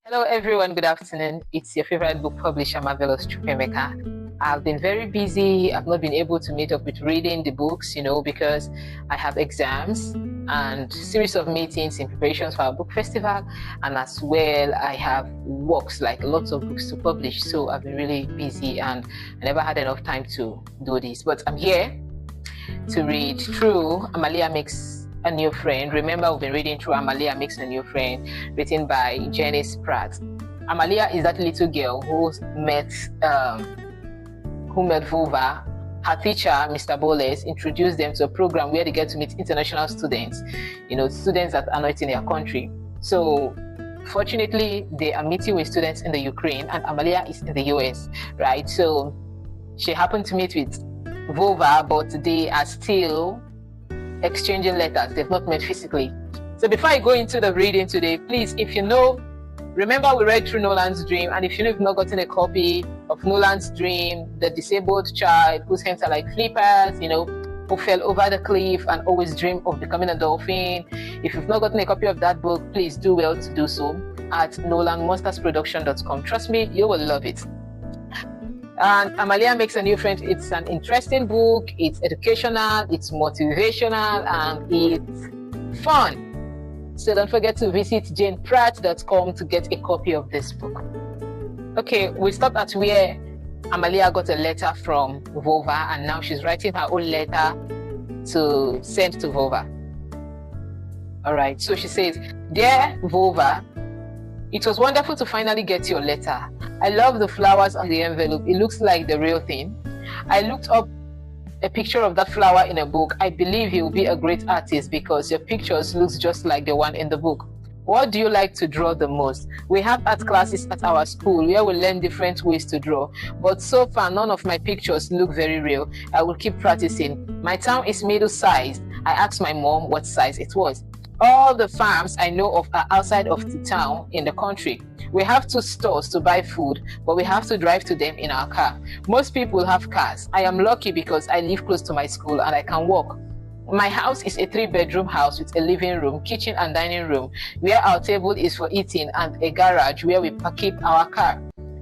Hello, everyone. Good afternoon. It's your favorite book publisher, Marvelous Chukwemeka. I've been very busy. I've not been able to meet up with reading the books, because I have exams and series of meetings in preparations for our book festival. And as well, I have works, like lots of books to publish. So I've been really busy and I never had enough time to do this. But I'm here to read through Amaliagha Makes a New Friend. Remember, we've been reading through Amaliagha Makes a New Friend, written by Jan Pratt. Amalia is that little girl who met Vova. Her teacher, Mr. Boles, introduced them to a program where they get to meet international students, students that are not in their country. So fortunately, they are meeting with students in the Ukraine, and Amalia is in the US, right? So she happened to meet with Vova, but they are still exchanging letters. They've not met physically. So before I go into the reading today, please, if you know, remember we read through Nolan's Dream, and if you've not gotten a copy of Nolan's Dream, the disabled child whose hands are like flippers, who fell over the cliff and always dreamed of becoming a dolphin. If you've not gotten a copy of that book, please do well to do so at nolanmonstersproduction.com. Trust me, you will love it. And Amaliagha Makes a New Friend. It's an interesting book. It's educational, it's motivational, and it's fun. So don't forget to visit janpratt.com to get a copy of this book. Okay, we stopped at where Amalia got a letter from Vova, and now she's writing her own letter to send to Vova. All right, so she says, "Dear Vova, it was wonderful to finally get your letter. I love the flowers on the envelope. It looks like the real thing. I looked up a picture of that flower in a book. I believe you'll be a great artist because your pictures looks just like the one in the book. What do you like to draw the most? We have art classes at our school where we learn different ways to draw, but so far none of my pictures look very real. I will keep practicing. My town is middle-sized. I asked my mom what size it was. All the farms I know of are outside of the town in the country. We have 2 stores to buy food, but we have to drive to them in our car. Most people have cars. I am lucky because I live close to my school and I can walk. My house is a 3-bedroom house with a living room, kitchen and dining room, where our table is for eating, and a garage where we keep our car.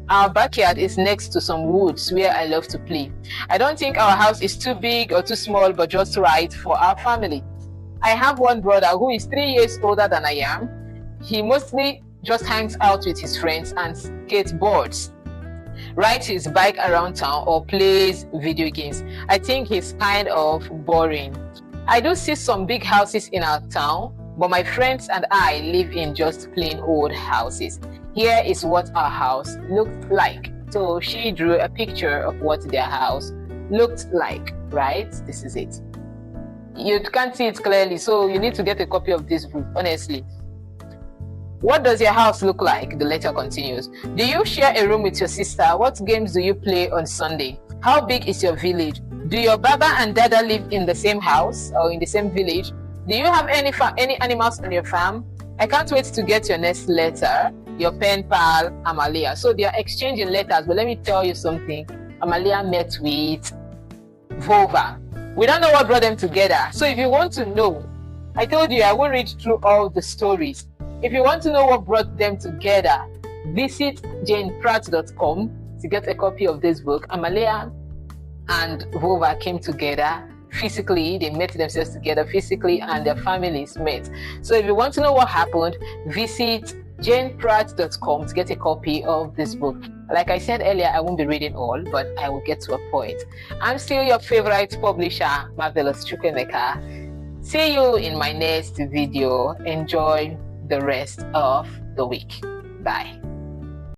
Our backyard is next to some woods where I love to play. I don't think our house is too big or too small, but just right for our family. I have one brother who is 3 years older than I am. He mostly just hangs out with his friends and skateboards, rides his bike around town, or plays video games. I think he's kind of boring. I do see some big houses in our town, but my friends and I live in just plain old houses. Here is what our house looked like." So she drew a picture of what their house looked like, right? This is it. You can't see it clearly, so you need to get a copy of this book, honestly. "What does your house look like?" The letter continues. "Do you share a room with your sister? What games do you play on Sunday? How big is your village? Do your baba and dada live in the same house or in the same village? Do you have any animals on your farm? I can't wait to get your next letter. Your pen pal, Amalia." So they are exchanging letters, but let me tell you something. Amalia met with Vova. We don't know what brought them together. So if you want to know, I told you I will read through all the stories. If you want to know what brought them together, visit janpratt.com to get a copy of this book. Amalia and Vova came together physically. They met themselves together physically, and their families met. So if you want to know what happened, visit janpratt.com to get a copy of this book. Like I said earlier, I won't be reading all, but I will get to a point. I'm still your favorite publisher, Marvelous Chukwemeka. See you in my next video. Enjoy the rest of the week. Bye.